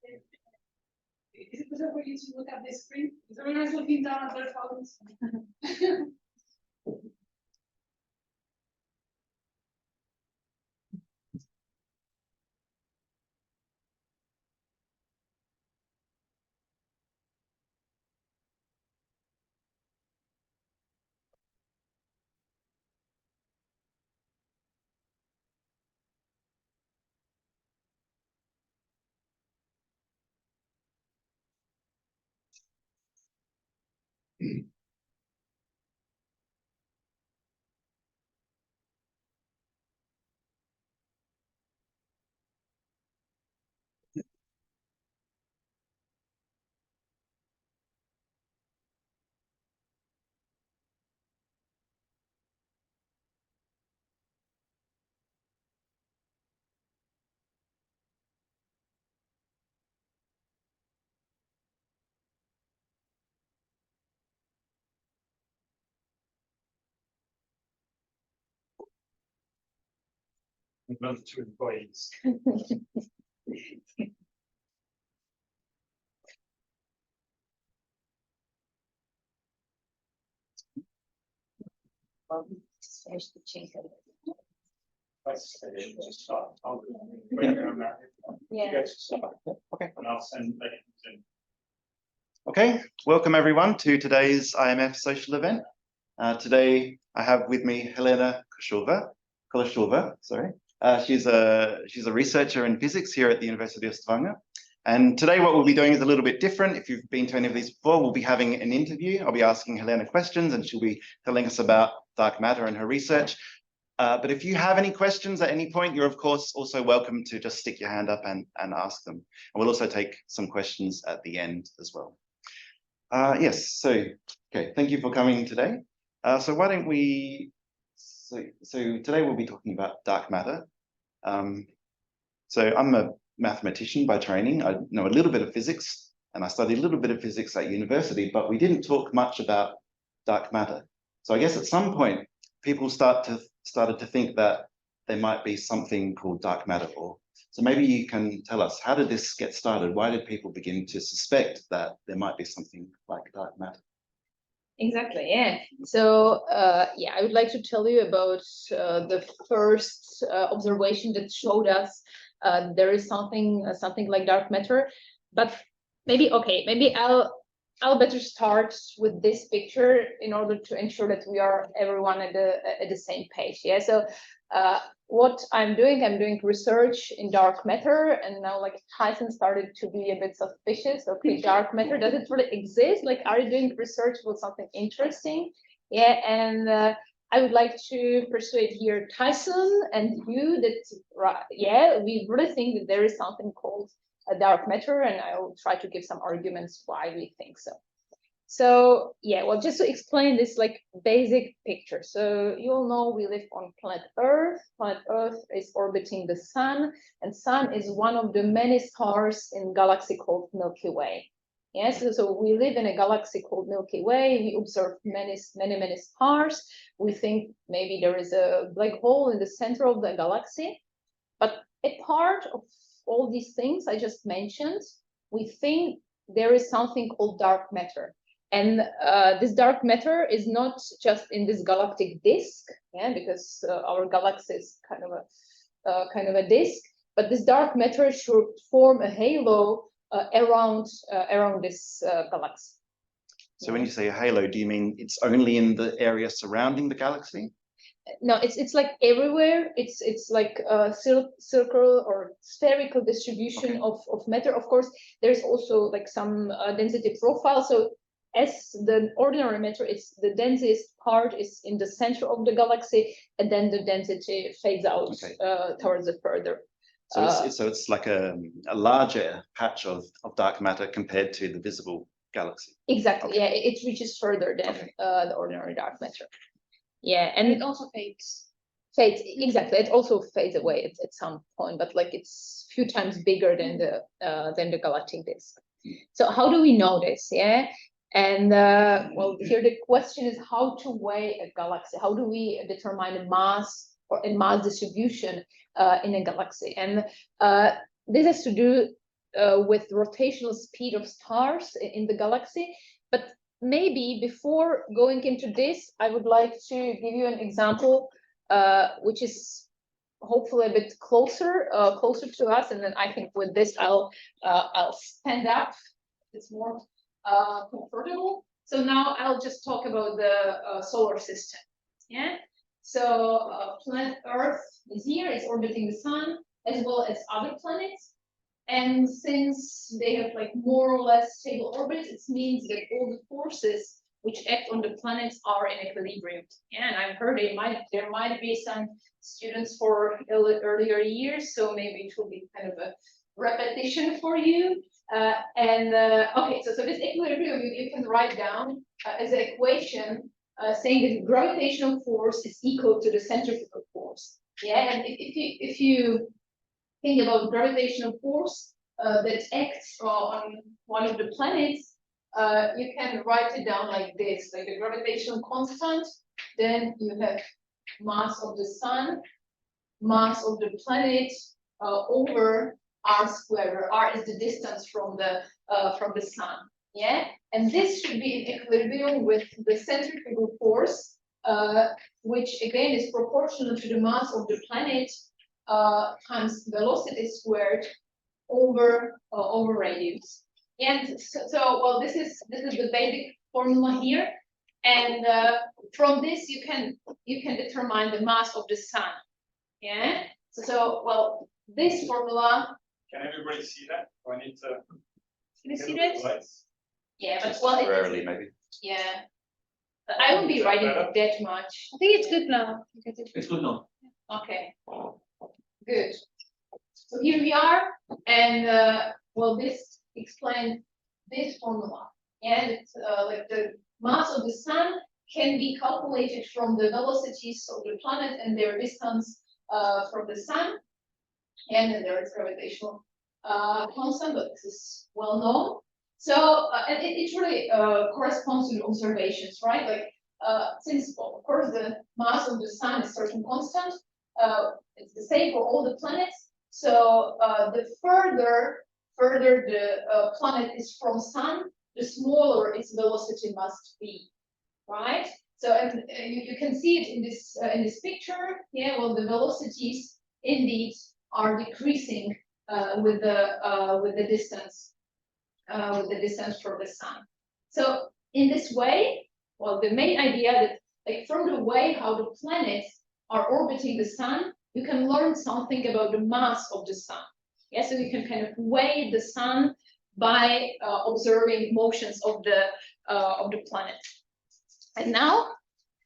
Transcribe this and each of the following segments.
Is it possible for you to look at the screen? Is everyone else looking down at their phones? Another 2 employees. Just finish the change. Okay. And I'll send that in. Okay, welcome everyone to today's IMF social event. Today I have with me Helena Kolesova. Sorry. She's a researcher in physics here at the University of Stavanger. And today what we'll be doing is a little bit different. If you've been to any of these before, we'll be having an interview. I'll be asking Helena questions and she'll be telling us about dark matter and her research. But if you have any questions at any point, you're of course also welcome to just stick your hand up and ask them. And we'll also take some questions at the end as well. Yes, so, okay, thank you for coming today. So why don't we, so today we'll be talking about dark matter. So I'm a mathematician by training. I know a little bit of physics and I studied a little bit of physics at university, but we didn't talk much about dark matter. So I guess at some point, people started to think that there might be something called dark matter. So maybe you can tell us, how did this get started? Why did people begin to suspect that there might be something like dark matter? Exactly, yeah. So, yeah, I would like to tell you about the first observation that showed us there is something like dark matter. But maybe I'll better start with this picture in order to ensure that we are everyone at the same page. Yeah. So what I'm doing research in dark matter, and now like Tyson started to be a bit suspicious. Okay, dark matter, does it really exist? Like, are you doing research with something interesting? Yeah, and I would like to persuade here Tyson and you that yeah, we really think that there is something called a dark matter, and I will try to give some arguments why we think so. So yeah, well, just to explain this like basic picture. So you all know we live on planet Earth. Planet Earth is orbiting the sun, and sun is one of the many stars in galaxy called Milky Way. Yes, so we live in a galaxy called Milky Way. We observe many stars. We think maybe there is a black hole in the center of the galaxy. But a part of all these things I just mentioned, we think there is something called dark matter. And this dark matter is not just in this galactic disk, yeah, because our galaxy is kind of a disk, but this dark matter should form a halo around this galaxy. So when you say a halo, do you mean it's only in the area surrounding the galaxy? No, it's like everywhere. It's like a circle or spherical distribution of matter. Of course, there's also like some density profile. So as the ordinary matter, it's the densest part is in the center of the galaxy, and then the density fades out towards the further. So it's like a larger patch of dark matter compared to the visible galaxy. Exactly. Yeah, it reaches further than the ordinary dark matter. Yeah, and it also fades. Exactly. It also fades away at some point, but like it's a few times bigger than the galactic disk. So how do we know this? Yeah. And well, here the question is how to weigh a galaxy. How do we determine a mass or a mass distribution in a galaxy? And this has to do with rotational speed of stars in the galaxy. But maybe before going into this, I would like to give you an example, which is hopefully a bit closer to us. And then I think with this, I'll stand up. It's more comfortable. So now I'll just talk about the solar system. Yeah. So planet Earth is here. It's orbiting the sun as well as other planets. And since they have like more or less stable orbits, it means that all the forces which act on the planets are in equilibrium. Yeah, and I've heard there might be some students for earlier years, so maybe it will be kind of a repetition for you. Okay, so this equilibrium you can write down as an equation saying that gravitational force is equal to the centrifugal force. Yeah, and if you think about gravitational force that acts on one of the planets, you can write it down like this, like the gravitational constant, then you have mass of the sun, mass of the planet over r squared, where r is the distance from the sun. Yeah, and this should be in equilibrium with the centrifugal force, which again is proportional to the mass of the planet times velocity squared over radius. And so well, this is the basic formula here, and from this you can determine the mass of the sun. Yeah. So well, this formula. Can everybody see that? Do I need to? Can you see that? Yeah, but well, Rarely, maybe. Yeah. But I won't be writing that much. I think it's good now. It's good now. Okay. Good. So here we are, and well, this explains this formula, and it's like the mass of the sun can be calculated from the velocities of the planet and their distance from the sun, and then there is gravitational constant, but this is well known. So and it really corresponds to the observations, right? Like since of course the mass of the sun is certain constant, it's the same for all the planets. So the further the planet is from sun, the smaller its velocity must be, right? So and you can see it in this picture. Yeah, well, the velocities indeed are decreasing with the distance from the sun. So in this way, well, the main idea that like from the way how the planets are orbiting the sun, you can learn something about the mass of the sun. Yeah, so you can kind of weigh the sun by observing motions of the planet. And now,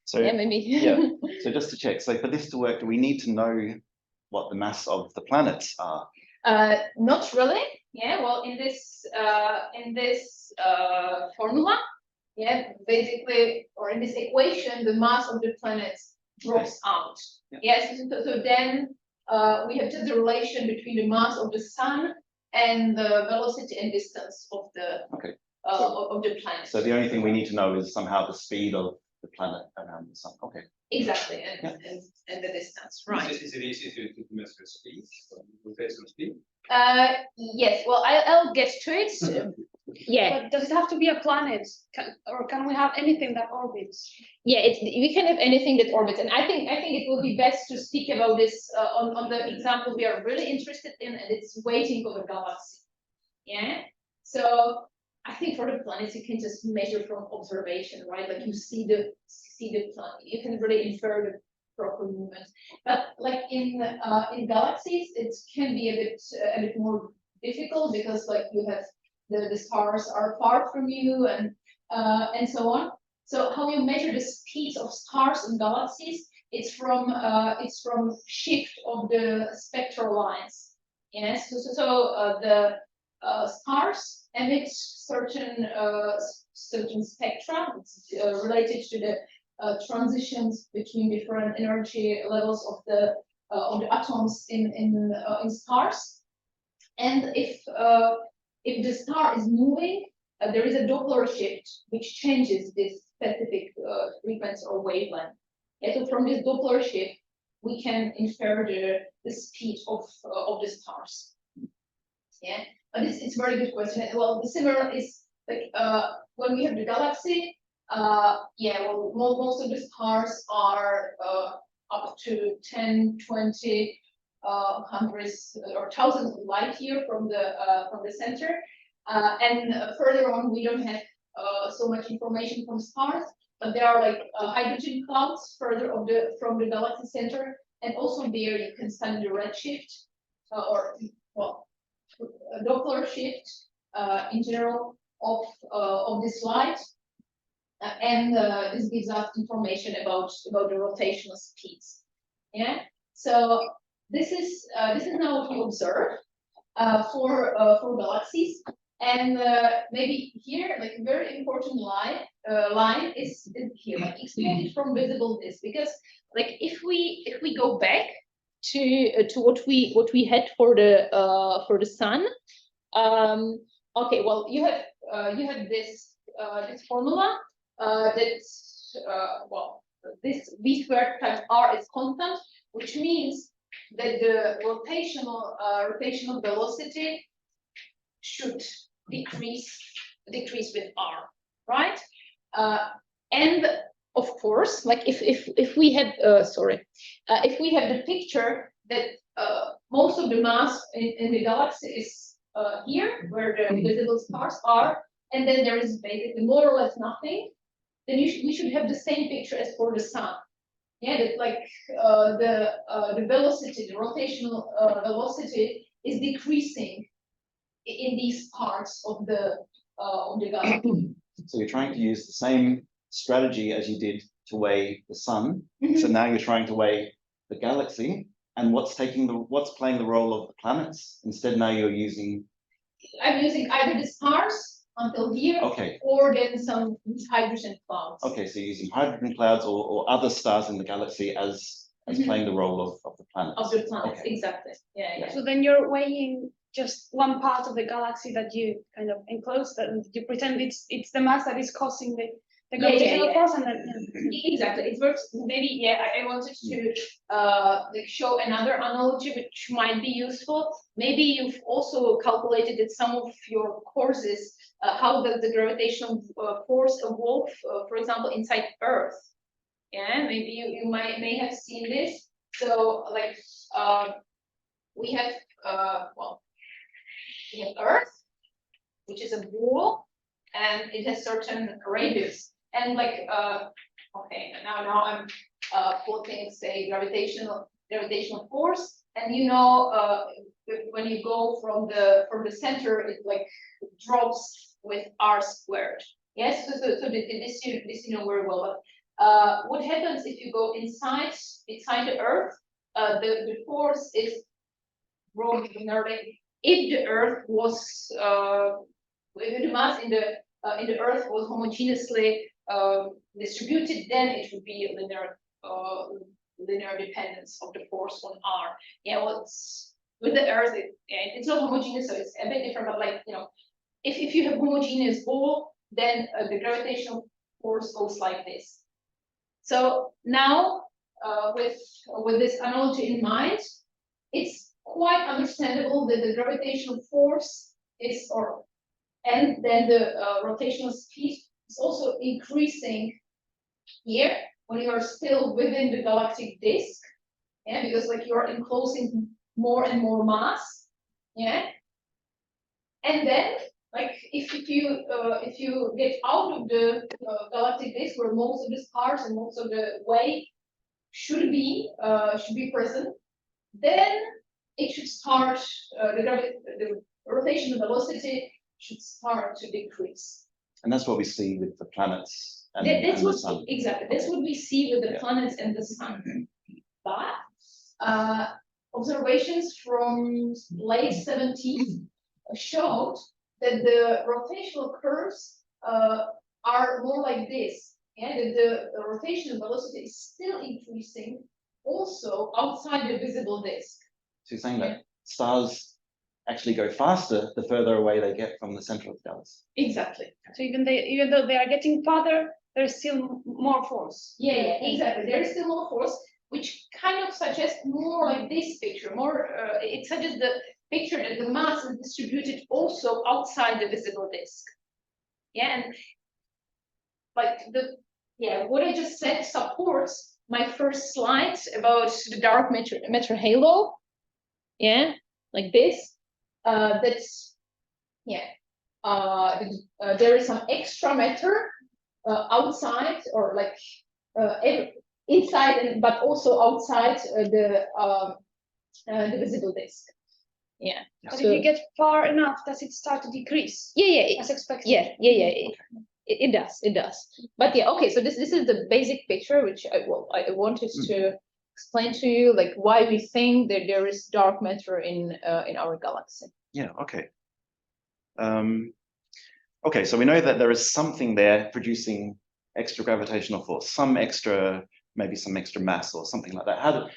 So yeah, maybe. yeah. So just to check, so for this to work, do we need to know what the mass of the planets are? Not really. Yeah. Well, in this formula, yeah, basically, or in this equation, the mass of the planets drops out. Yeah. Yes. So then we have just the relation between the mass of the sun and the velocity and distance of the of the planet. So the only thing we need to know is somehow the speed of the planet around the sun. Okay. Exactly, and the distance, right? Is it easy to measure speed? Rotational speed? Yes. Well, I'll get to it. Yeah. But does it have to be a planet, or can we have anything that orbits? Yeah, we can have anything that orbits, and I think it will be best to speak about this on the example we are really interested in, and it's weighting of a galaxy. Yeah. So I think for the planets you can just measure from observation, right? Like you see the planet, you can really infer the proper movement. But like in galaxies, it can be a bit more difficult because like you have the stars are far from you and so on. So how you measure the speeds of stars in galaxies? It's from shift of the spectral lines. Yes. So the stars emit certain spectra. It's related to the transitions between different energy levels of the atoms in stars. And if the star is moving, there is a Doppler shift which changes this specific frequency or wavelength. Yeah, so from this Doppler shift, we can infer the speed of the stars. Yeah. It's a very good question. Well, the similar is like when we have the galaxy. Yeah, well, most of the stars are up to 10, 20, hundreds or thousands of light year from the center, and further on we don't have so much information from stars, but there are like hydrogen clouds further from the galaxy center, and also there you can study the redshift or well Doppler shift in general of this light. And this gives us information about the rotational speeds. Yeah. So this is now what we observe for galaxies, and maybe here like a very important line is here, like excluded from visible disk, because like if we go back to what we had for the sun. Okay, well you have this formula. That's well, this v squared times r is constant, which means that the rotational velocity should decrease with r, right? And of course, like if we had if we have the picture that most of the mass in the galaxy is here, where the visible stars are, and then there is basically more or less nothing, then we should have the same picture as for the sun. Yeah, that like the velocity, the rotational velocity is decreasing in these parts of the galaxy. So you're trying to use the same strategy as you did to weigh the sun. Mhm. So now you're trying to weigh the galaxy, and what's playing the role of the planets? Instead, now you're using. I'm using either the stars until here, Okay. or then some hydrogen clouds. Okay, so you're using hydrogen clouds or other stars in the galaxy as Mhm. playing the role of the planets. Of the planets, Okay. exactly. Yeah. So then you're weighing just one part of the galaxy that you kind of enclose, and you pretend it's the mass that is causing the gravitational force, and then Exactly. It works. Maybe I wanted to like show another analogy which might be useful. Maybe you've also calculated in some of your courses how the gravitational force evolve, for example, inside Earth. Yeah, maybe you may have seen this. So like we have we have Earth, which is a ball, and it has certain radius. And like okay, now I'm plotting, say, gravitational force, and you know when you go from the center, it like drops with r squared. Yes, so this you know very well. But what happens if you go inside the Earth? The force is growing linearly. If the Earth was if the mass in the Earth was homogeneously distributed, then it would be linear dependence of the force on r. Yeah, well, with the Earth, it's not homogeneous, so it's a bit different. But like if you have homogeneous ball, then the gravitational force goes like this. So now, with this analogy in mind, it's quite understandable that the gravitational force is, and then the rotational speed is also increasing here when you are still within the galactic disk. Yeah, because like you are enclosing more and more mass. Yeah, and then like if you get out of the galactic disk, where most of the stars and most of the weight should be present, then it should start the rotational velocity should start to decrease. And that's what we see with the planets and, That's and what the sun. Exactly. That's what we see with the Yeah. planets and the sun. But observations from late 70s showed that the rotational curves are more like this. Yeah, that the rotational velocity is still increasing also outside the visible disk. So you're saying that stars actually go faster the further away they get from the center of the galaxy. Exactly. so even though they are getting farther, there's still more force. Yeah, exactly. There is still more force, which kind of suggests more like this picture, it suggests the picture that the mass is distributed also outside the visible disk. Yeah, and like what I just said supports my first slide about the dark matter halo. Yeah, like this. That's there is some extra matter outside, or like inside, but also outside the visible disk. Yeah. But if you get far enough, does it start to decrease? Yeah. As expected. Yeah. It does. But yeah, okay. So this is the basic picture, which I wanted to explain to you, like why we think that there is dark matter in our galaxy. Yeah. Okay. Okay. So we know that there is something there producing extra gravitational force, maybe some extra mass or something like that.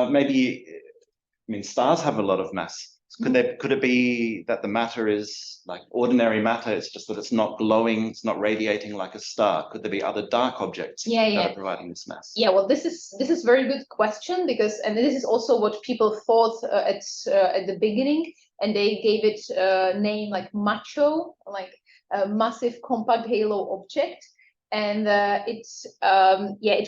Maybe, I mean, stars have a lot of mass. Could it be that the matter is like ordinary matter? It's just that it's not glowing, it's not radiating like a star. Could there be other dark objects that are providing this mass? Yeah, well, this is very good question, because, and this is also what people thought at the beginning, and they gave it a name like MACHO, like a massive compact halo object. And it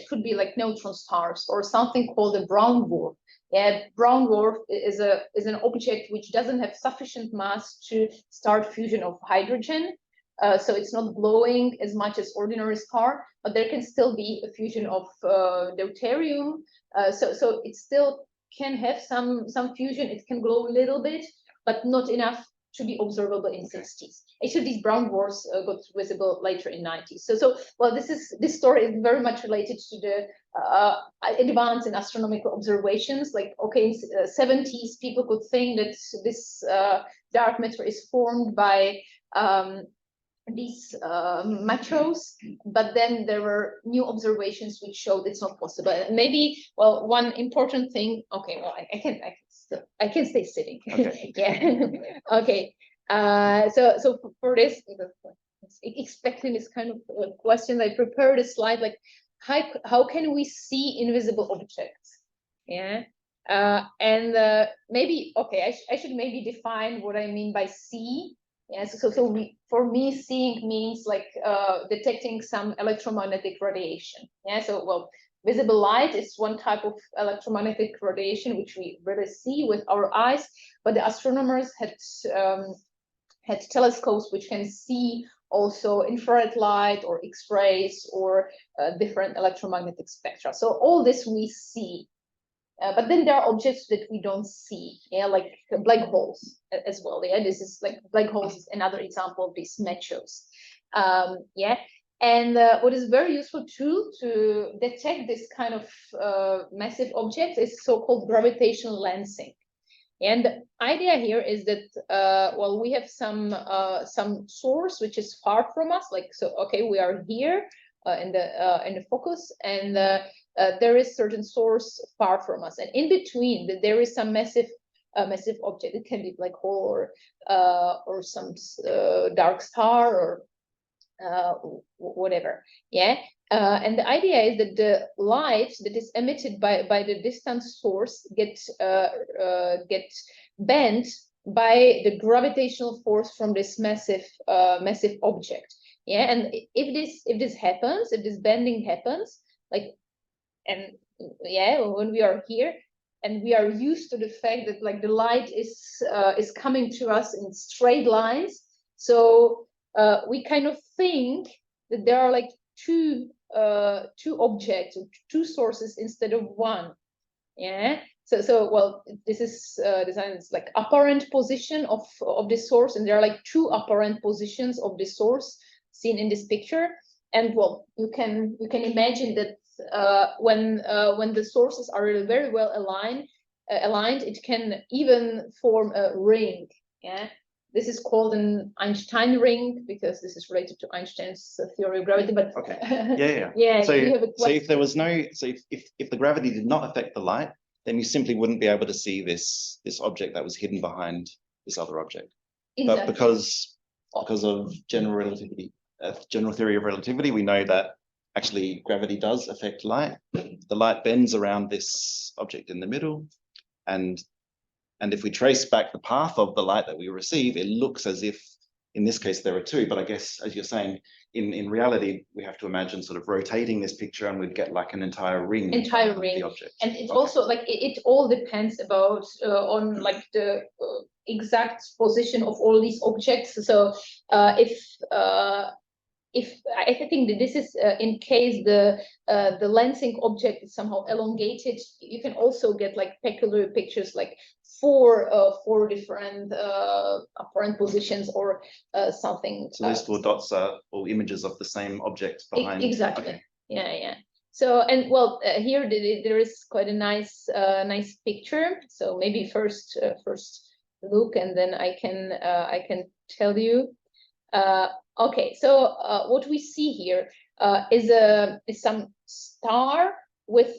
could be like neutron stars or something called a brown dwarf. Yeah, brown dwarf is an object which doesn't have sufficient mass to start fusion of hydrogen. So it's not glowing as much as ordinary star, but there can still be a fusion of deuterium. So it still can have some fusion. It can glow a little bit, but not enough to be observable in 60s. Actually, these brown dwarfs got visible later in 90s. So well, this story is very much related to the advance in astronomical observations. Like, okay, in 70s, people could think that this dark matter is formed by these MACHOs, but then there were new observations which showed it's not possible. And maybe, well, one important thing. Okay, well, I can stay sitting. Okay. Yeah. Okay. So for this, expecting this kind of question, I prepared a slide like how can we see invisible objects? Yeah. And maybe, okay, I should maybe define what I mean by see. Yes, so for me, seeing means like detecting some electromagnetic radiation. Yeah, so well, visible light is one type of electromagnetic radiation which we really see with our eyes, but the astronomers had telescopes which can see also infrared light or X-rays or different electromagnetic spectra. So all this we see. But then there are objects that we don't see, yeah, like black holes as well. Yeah, this is like black holes is another example of these MACHOs. Yeah, and what is very useful too to detect this kind of massive objects is so-called gravitational lensing. And the idea here is that well, we have some source which is far from us, like, so okay, we are here in the focus, and there is certain source far from us, and in between there is some massive object. It can be black hole or some dark star or whatever. Yeah. And the idea is that the light that is emitted by the distant source gets bent by the gravitational force from this massive object. Yeah, and if this happens, if this bending happens, like, and yeah, when we are here and we are used to the fact that like the light is coming to us in straight lines, so we kind of think that there are like two objects or two sources instead of one. Yeah. So well, this is like apparent position of the source, and there are like two apparent positions of the source seen in this picture. And well, you can imagine that when the sources are very well aligned, it can even form a ring. Yeah. This is called an Einstein ring because this is related to Einstein's theory of gravity. But okay, yeah. Yeah. So if there was if the gravity did not affect the light, then you simply wouldn't be able to see this object that was hidden behind this other object. Exactly. But because of general relativity, general theory of relativity, we know that actually gravity does affect light. the light bends around this object in the middle, and if we trace back the path of the light that we receive, it looks as if, in this case, there are two. But I guess, as you're saying, in reality, we have to imagine sort of rotating this picture, and we'd get like an entire ring. Entire ring. The object. And it's also like it all depends about on like the exact position of all these objects. So if I think that this is in case the lensing object is somehow elongated, you can also get like peculiar pictures, like four different apparent positions or something. So these 4 dots are all images of the same object behind. Exactly. Okay. Yeah. So, and well, here there is quite a nice picture. So maybe first look, and then I can tell you. Okay, so what we see here is some star with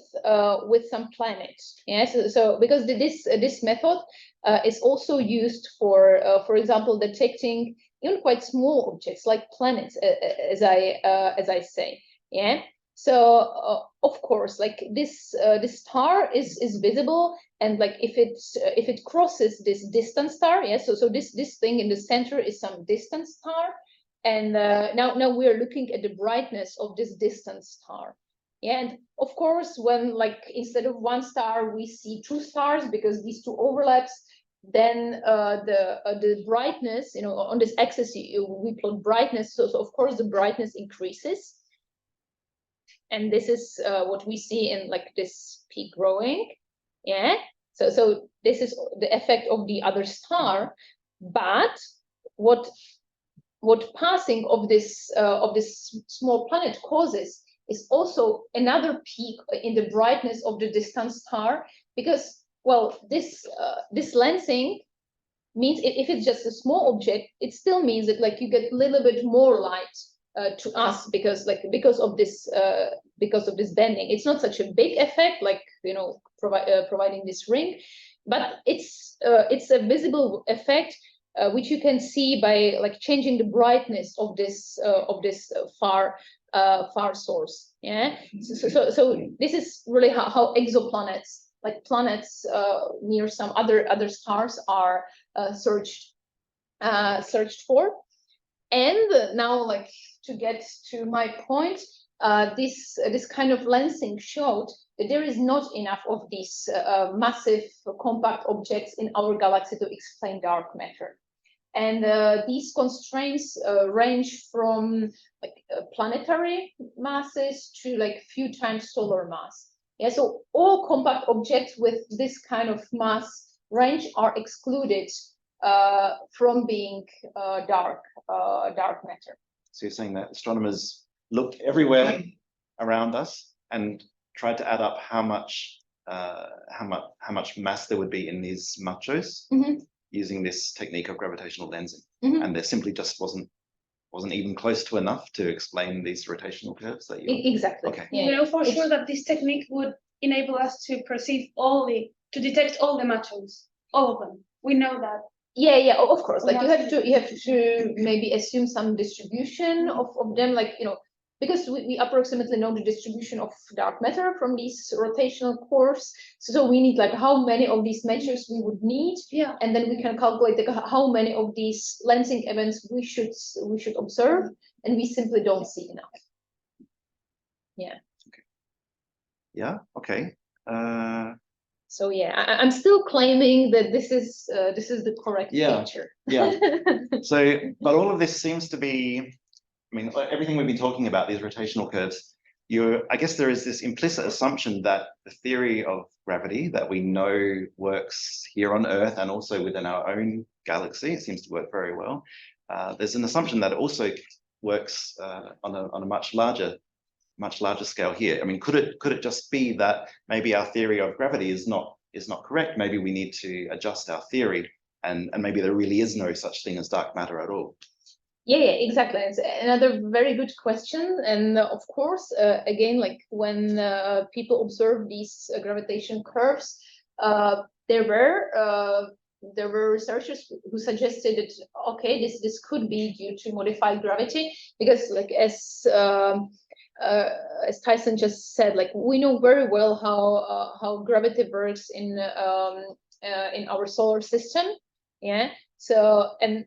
some planets. Yeah, so because this method is also used for example, detecting even quite small objects like planets, as I say. Yeah. So of course, like this star is visible, and like if it crosses this distant star, yeah. So this thing in the center is some distant star, and now we are looking at the brightness of this distant star. Yeah, and of course, when like instead of 1 star we see 2 stars because these 2 overlaps, then the brightness, on this axis we plot brightness. So of course the brightness increases. And this is what we see in like this peak growing. Yeah. So this is the effect of the other star. But what passing of this small planet causes is also another peak in the brightness of the distant star, because well, this lensing means if it's just a small object, it still means that like you get a little bit more light to us because of this bending. It's not such a big effect, like providing this ring, but it's a visible effect which you can see by like changing the brightness of this far source. Yeah. So this is really how exoplanets, like planets near some other stars, are searched for. And now, like, to get to my point, this kind of lensing showed that there is not enough of these massive compact objects in our galaxy to explain dark matter. And these constraints range from like planetary masses to like few times solar mass. Yeah, so all compact objects with this kind of mass range are excluded from being dark matter. So you're saying that astronomers looked everywhere around us and tried to add up how much mass there would be in these machos using this technique of gravitational lensing, and there simply just wasn't even close to enough to explain these rotational curves that you. Exactly. Okay. Yeah. We know for sure that this technique would enable us to perceive to detect all the machos, all of them. We know that. Yeah, of course. Like you have to maybe assume some distribution of them, like because we approximately know the distribution of dark matter from these rotational curves. So we need like how many of these measures we would need, and then we can calculate like how many of these lensing events we should observe, and we simply don't see enough. Yeah. Okay. Yeah. Okay. So yeah, I'm still claiming that this is the correct picture. Yeah. So, but all of this seems to be, I mean, everything we've been talking about, these rotational curves, I guess there is this implicit assumption that the theory of gravity that we know works here on Earth and also within our own galaxy, it seems to work very well. There's an assumption that it also works on a much larger scale here. I mean, could it just be that maybe our theory of gravity is not correct? Maybe we need to adjust our theory, and maybe there really is no such thing as dark matter at all. Yeah, exactly. It's another very good question. And of course, again, like when people observe these gravitation curves, there were researchers who suggested that, okay, this could be due to modified gravity, because like as Tyson just said, like we know very well how gravity works in our solar system. Yeah. So and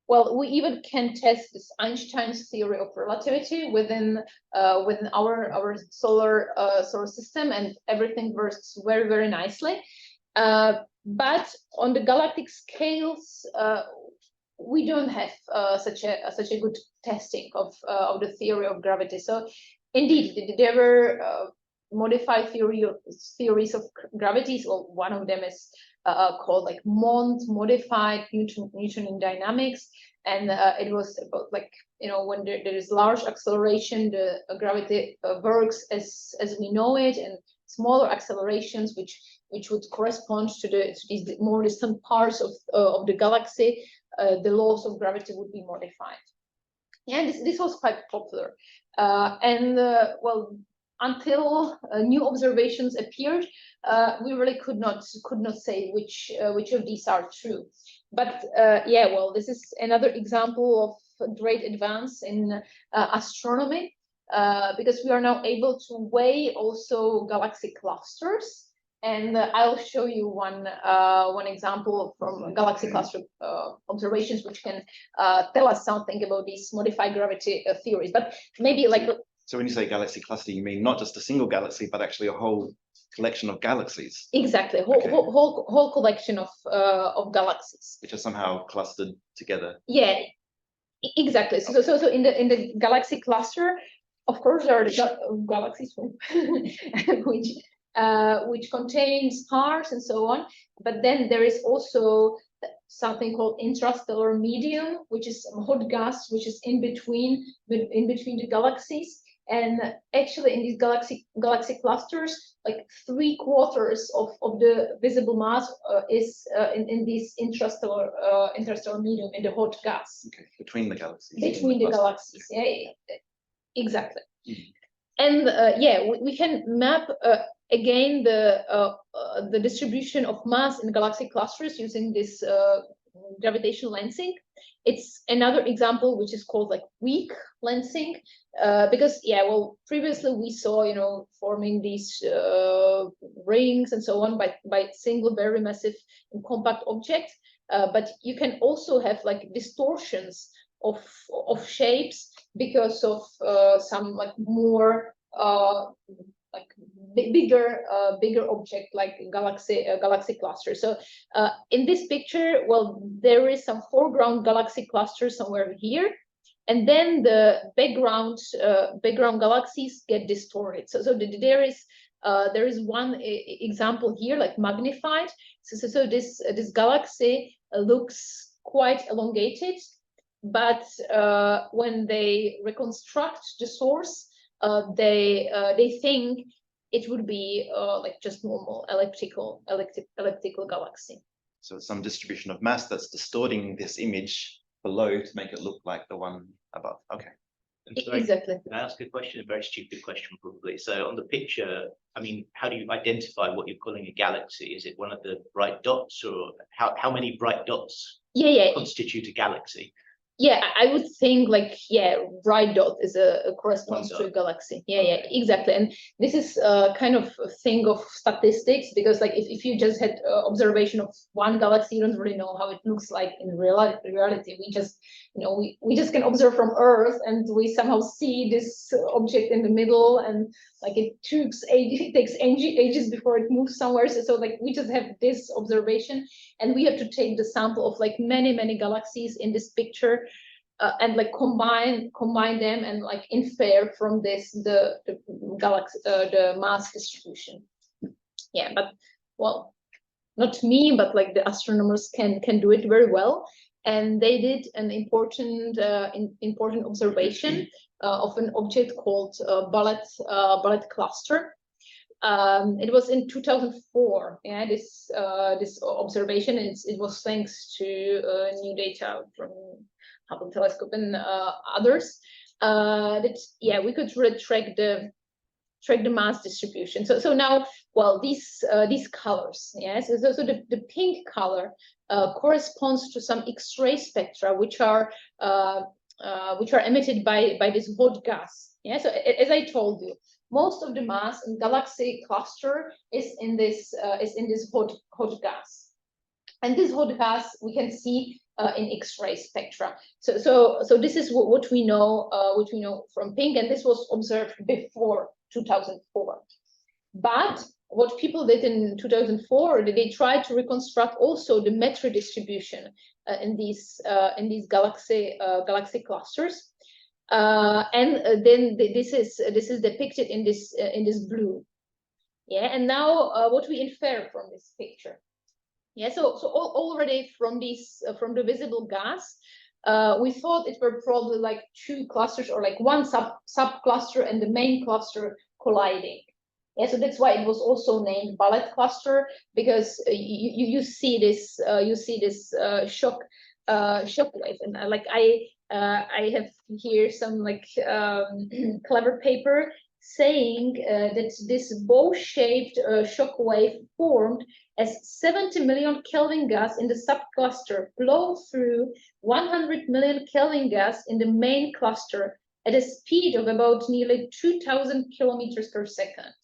well, we even can test this Einstein's theory of relativity within our solar system, and everything works very, very nicely. But on the galactic scales, we don't have such a good testing of the theory of gravity. So indeed, there were modified theories of gravity. So one of them is called like modified Newtonian dynamics, and it was about like, you know, when there is large acceleration, the gravity works as we know it, and smaller accelerations which would correspond to these more distant parts of the galaxy, the laws of gravity would be modified. Yeah, this was quite popular, well, until new observations appeared, we really could not say which of these are true. But yeah, well, this is another example of great advance in astronomy, because we are now able to weigh also galaxy clusters. And I'll show you one example from galaxy cluster observations, which can tell us something about these modified gravity theories. But maybe like. So when you say galaxy cluster, you mean not just a single galaxy, but actually a whole collection of galaxies. Exactly, Okay. whole collection of galaxies, which are somehow clustered together. Yeah, exactly. So in the galaxy cluster, of course, there are the galaxies which contain stars and so on. But then there is also something called intrastellar medium, which is hot gas, which is in between the galaxies. And actually, in these galaxy clusters, like 3/4 of the visible mass is in this intrastellar medium, in the hot gas. Okay. Between the galaxies. Between the galaxies, yeah, exactly. Mm-hmm. And yeah, we can map again the distribution of mass in galaxy clusters using this gravitational lensing. It's another example which is called like weak lensing, because yeah, well, previously we saw, you know, forming these rings and so on by single very massive and compact objects, but you can also have like distortions of shapes because of some like more like bigger object like galaxy cluster. So in this picture, well, there is some foreground galaxy cluster somewhere here, and then the background galaxies get distorted. So there is one example here, like magnified. So this galaxy looks quite elongated, but when they reconstruct the source, they think it would be like just normal elliptical galaxy. So it's some distribution of mass that's distorting this image below to make it look like the one above. Okay. Exactly. Can I ask a question? A very stupid question, probably. So on the picture, I mean, how do you identify what you're calling a galaxy? Is it one of the bright dots, or how many bright dots constitute a galaxy? Yeah, I would think like, yeah, bright dot is corresponds to a galaxy. Yeah, okay. Yeah, exactly. And this is kind of a thing of statistics, because like if you just had observation of one galaxy, you don't really know how it looks like in reality. We just, you know, we just can observe from Earth, and we somehow see this object in the middle, and like it takes ages before it moves somewhere. So like we just have this observation, and we have to take the sample of like many galaxies in this picture, and like combine them and like infer from this the galaxy the mass distribution. Yeah, but well, not me, but like the astronomers can do it very well, and they did an important observation of an object called Ballet cluster. It was in 2004. Yeah, this observation, and it was thanks to new data from Hubble telescope and others, that yeah, we could really track the mass distribution. So now, well, these colors, yes, so the pink color corresponds to some X-ray spectra which are emitted by this hot gas. Yeah, so as I told you, most of the mass in galaxy cluster is in this hot gas, and this hot gas we can see in X-ray spectra. So this is what we know from pink, and this was observed before 2004. But what people did in 2004, they tried to reconstruct also the matter distribution in these galaxy clusters, and then this is depicted in this blue. Yeah, and now what we infer from this picture. Yeah, so already from the visible gas, we thought it were probably like two clusters or like one subcluster and the main cluster colliding. Yeah, so that's why it was also named ballet cluster, because you see this shock wave, and I have here some clever paper saying that this bow-shaped shock wave formed as 70 million Kelvin gas in the subcluster flow through 100 million Kelvin gas in the main cluster at a speed of about nearly 2,000 kilometers per second.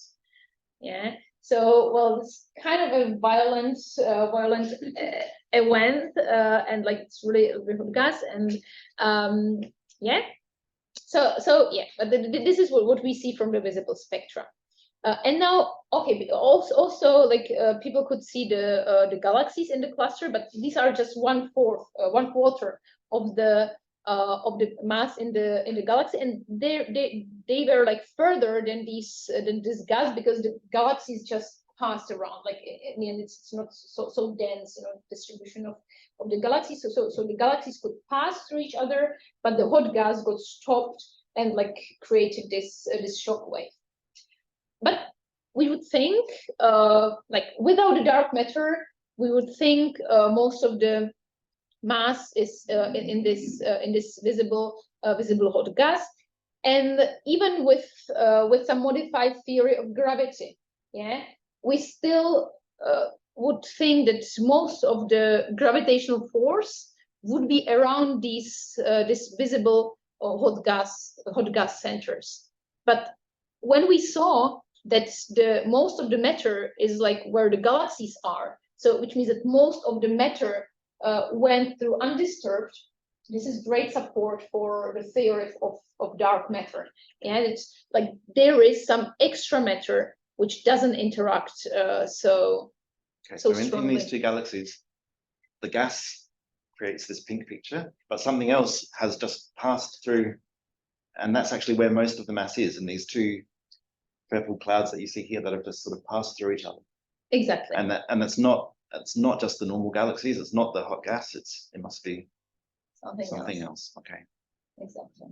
Yeah, so well, it's kind of a violent event, and like it's really hot gas, and yeah. So yeah, but this is what we see from the visible spectra. And now, okay, also like people could see the galaxies in the cluster, but these are just one quarter of the mass in the galaxy, and they were like further than this gas, because the galaxies just passed around. Like I mean, it's not so dense, distribution of the galaxies. So the galaxies could pass through each other, but the hot gas got stopped and like created this shock wave. But we would think, like without the dark matter, we would think most of the mass is in this visible hot gas, and even with some modified theory of gravity, yeah, we still would think that most of the gravitational force would be around these this visible hot gas centers. But when we saw that most of the matter is like where the galaxies are, so which means that most of the matter went through undisturbed, this is great support for the theory of dark matter. And it's like there is some extra matter which doesn't interact so in these two galaxies, the gas creates this pink picture, but something else has just passed through, and that's actually where most of the mass is, in these two purple clouds that you see here that have just sort of passed through each other. Exactly. And it's not just the normal galaxies, it's not the hot gas, it must be something else. Okay. Exactly.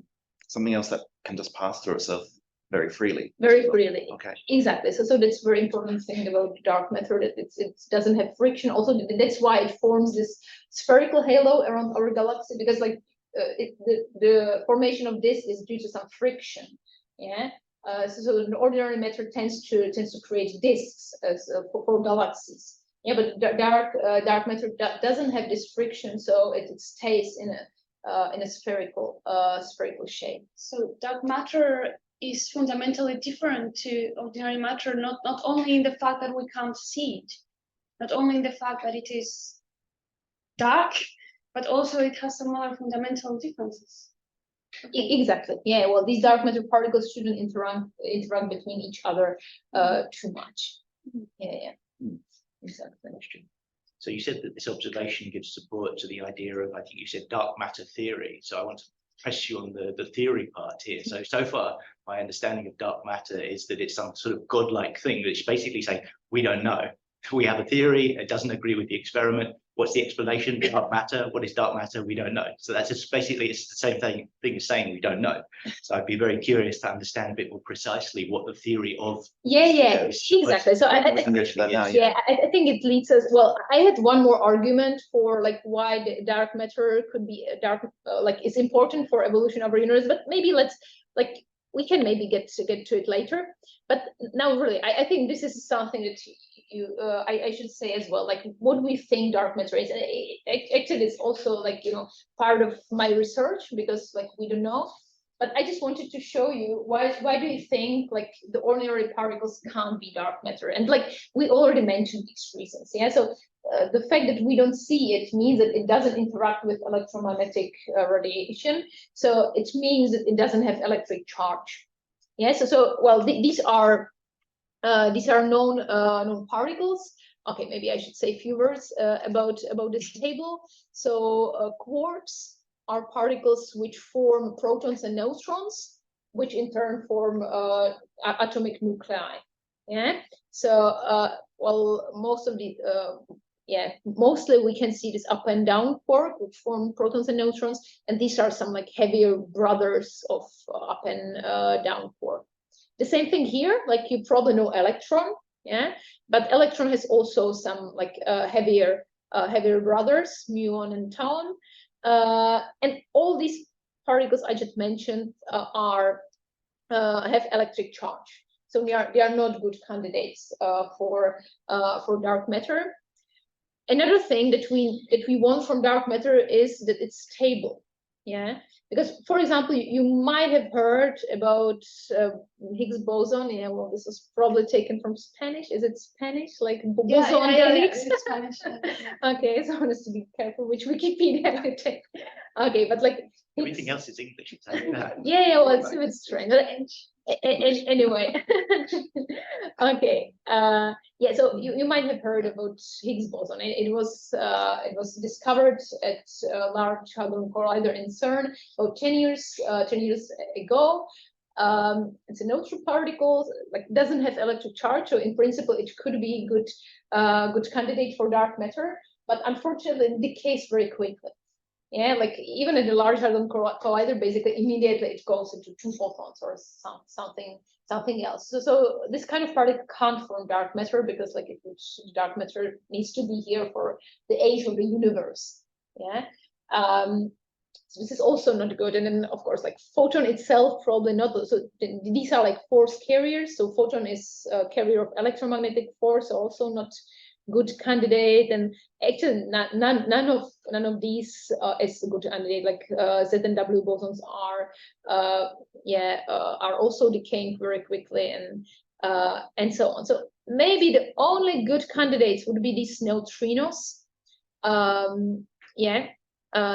Something else that can just pass through itself very freely. Very freely. Okay. Exactly. So that's very important thing about dark matter, that it doesn't have friction. Also, that's why it forms this spherical halo around our galaxy, because like the formation of this is due to some friction. Yeah. So an ordinary matter tends to create disks for galaxies. Yeah, but dark matter doesn't have this friction, so it stays in a spherical shape. So dark matter is fundamentally different to ordinary matter, not only in the fact that we can't see it, not only in the fact that it is dark, but also it has some other fundamental differences. Okay. Exactly. Yeah. Well, these dark matter particles shouldn't interact between each other too much. Yeah. Exactly. So you said that this observation gives support to the idea of, I think you said, dark matter theory. So I want to press you on the theory part here. So far, my understanding of dark matter is that it's some sort of godlike thing that's basically saying, we don't know. We have a theory, it doesn't agree with the experiment. What's the explanation? Dark matter. What is dark matter? We don't know. So that's just basically, it's the same thing as saying we don't know. So I'd be very curious to understand a bit more precisely what the theory of exactly. So I think it leads us. Well, I had one more argument for like why the dark matter could be is important for evolution of our universe, but maybe we can maybe get to it later. But now really, I think this is something that I should say as well, like what we think dark matter is. Actually, it's also like, you know, part of my research, because like we don't know. But I just wanted to show you why do you think like the ordinary particles can't be dark matter? And like we already mentioned these reasons. Yeah. So the fact that we don't see it means that it doesn't interact with electromagnetic radiation. So it means that it doesn't have electric charge. Yeah. So well, these are known particles. Okay, maybe I should say a few words about this table. So quarks are particles which form protons and neutrons, which in turn form atomic nuclei. Yeah. So well, mostly we can see this up and down quark, which form protons and neutrons, and these are some like heavier brothers of up and down quark. The same thing here, like you probably know electron, yeah, but electron has also some like heavier brothers, muon and tau, and all these particles I just mentioned have electric charge, so they are not good candidates for dark matter. Another thing that we want from dark matter is that it's stable, yeah. Because, for example, you might have heard about Higgs boson. Yeah, well, this was probably taken from Spanish. Is it Spanish? Like boson de Higgs? It's Spanish. Okay, so I want us to be careful which Wikipedia we take. Okay, but like Everything else is English. yeah, well, it's strange. Anyway, okay. Yeah, so you might have heard about Higgs boson. It was discovered at Large Hadron Collider in CERN about 10 years ago. It's a neutral particle, like doesn't have electric charge, so in principle it could be good candidate for dark matter, but unfortunately it decays very quickly. Yeah, like even at the Large Hadron Collider, basically immediately it goes into 2 photons or something else. So this kind of particle can't form dark matter, because like dark matter needs to be here for the age of the universe. Yeah. So this is also not good. And then of course, like photon itself probably not. So these are like force carriers. So photon is a carrier of electromagnetic force, also not good candidate. And actually none of these is a good candidate. Like Z and W bosons are also decaying very quickly, and so on. So maybe the only good candidates would be these neutrinos.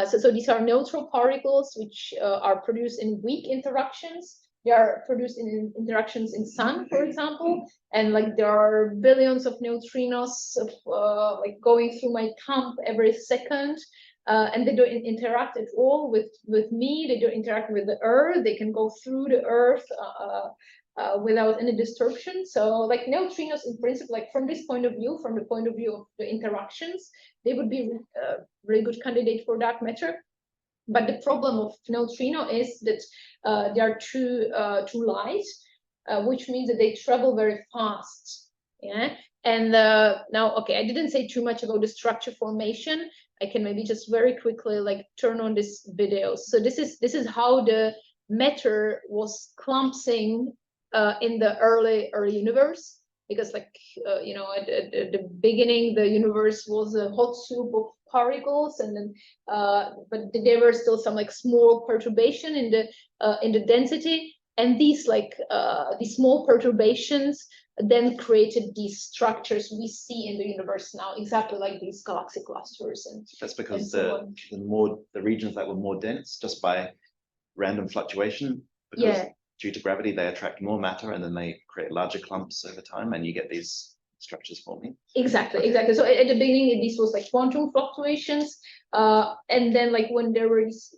So these are neutral particles which are produced in weak interactions. They are produced in interactions in sun, for example, and like there are billions of neutrinos like going through my thumb every second, and they don't interact at all with me. They don't interact with the Earth. They can go through the Earth without any distortion. So like neutrinos, in principle, like from this point of view, from the point of view of the interactions, they would be a very good candidate for dark matter. But the problem of neutrino is that they are too light, which means that they travel very fast. Yeah. And now, okay, I didn't say too much about the structure formation. I can maybe just very quickly like turn on this video. So this is how the matter was clumping in the early universe. Because like at the beginning the universe was a hot soup of particles, and then but there were still some like small perturbation in the density, and these small perturbations then created these structures we see in the universe now, exactly like these galaxy clusters. And that's because so the regions that were more dense, just by random fluctuation, because due to gravity, they attract more matter, and then they create larger clumps over time, and you get these structures forming. Exactly. So at the beginning, this was like quantum fluctuations, and then like when there is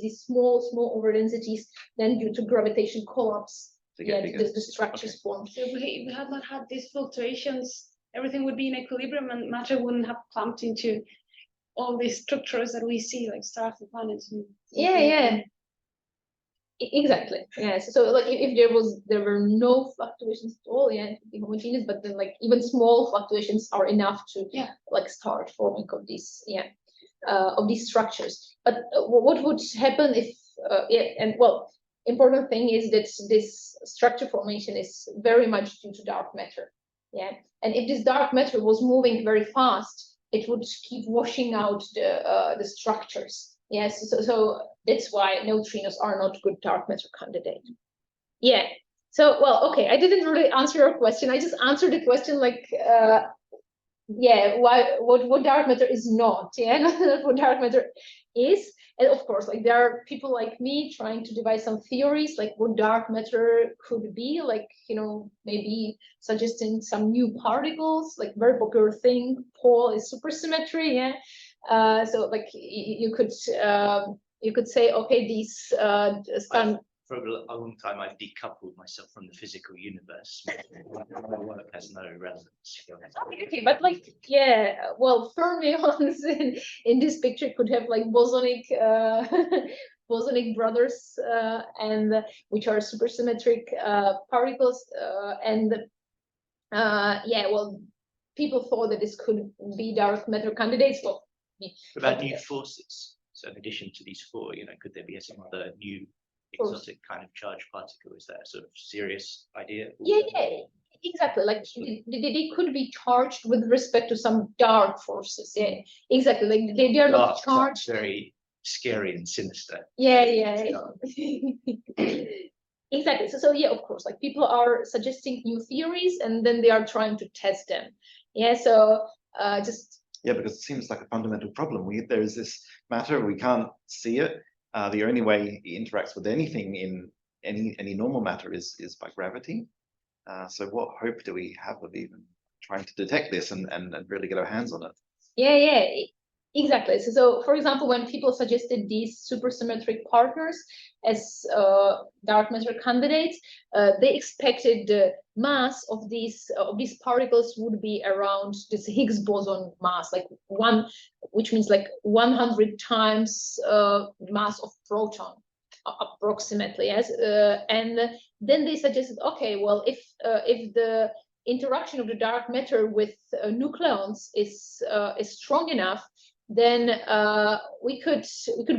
these small overdensities, then due to gravitation collapse, the structures form. So if we had not had these fluctuations, everything would be in equilibrium, and matter wouldn't have clumped into all these structures that we see, like stars and planets. Exactly. Yes. So like if there were no fluctuations at all, it would be homogeneous. But then like even small fluctuations are enough to like start forming of these structures. But what would happen if important thing is that this structure formation is very much due to dark matter. Yeah, and if this dark matter was moving very fast, it would keep washing out the structures. Yes, so that's why neutrinos are not good dark matter candidate. Yeah. So, well, okay, I didn't really answer your question. I just answered the question like, yeah, what dark matter is not, yeah, not what dark matter is. And of course, like there are people like me trying to devise some theories, like what dark matter could be, like, you know, maybe suggesting some new particles, like very popular thing, Paul is supersymmetry, yeah. So like you could say, okay, these For a long time, I've decoupled myself from the physical universe. My work has no relevance. Okay, but like, yeah, well, fermions in this picture could have like bosonic bosonic brothers, and which are supersymmetric particles, and yeah, well, people thought that this could be dark matter candidates. Well, what about new forces? So in addition to these four, you know, could there be some other new exotic kind of charged particle? Is that a sort of serious idea? Yeah, exactly. Like they could be charged with respect to some dark forces. Yeah, exactly. Like they are not charged. Very scary and sinister. Yeah. Exactly. So yeah, of course, like people are suggesting new theories and then they are trying to test them. Yeah. So just. Yeah, because it seems like a fundamental problem. There is this matter, we can't see it. The only way it interacts with anything in any normal matter is by gravity. So what hope do we have of even trying to detect this and really get our hands on it? Yeah, exactly. So for example, when people suggested these supersymmetric partners as dark matter candidates, they expected the mass of these particles would be around this Higgs boson mass, like which means like 100 times mass of proton, approximately. Yes, and then they suggested, okay, well, if the interaction of the dark matter with nucleons is strong enough, then we could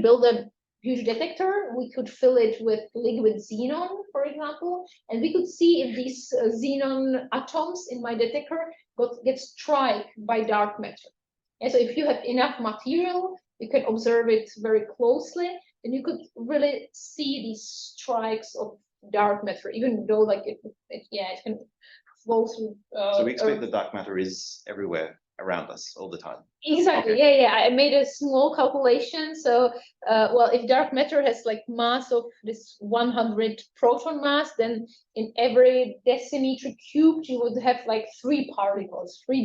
build a huge detector. We could fill it with liquid xenon, for example, and we could see if these xenon atoms in my detector get struck by dark matter. And so if you have enough material, you can observe it very closely, and you could really see these strikes of dark matter, even though like it can flow through. So we expect that dark matter is everywhere around us all the time. Exactly. Okay. Yeah. I made a small calculation. So, well, if dark matter has like mass of this 100 proton mass, then in every decimeter cubed, you would have like 3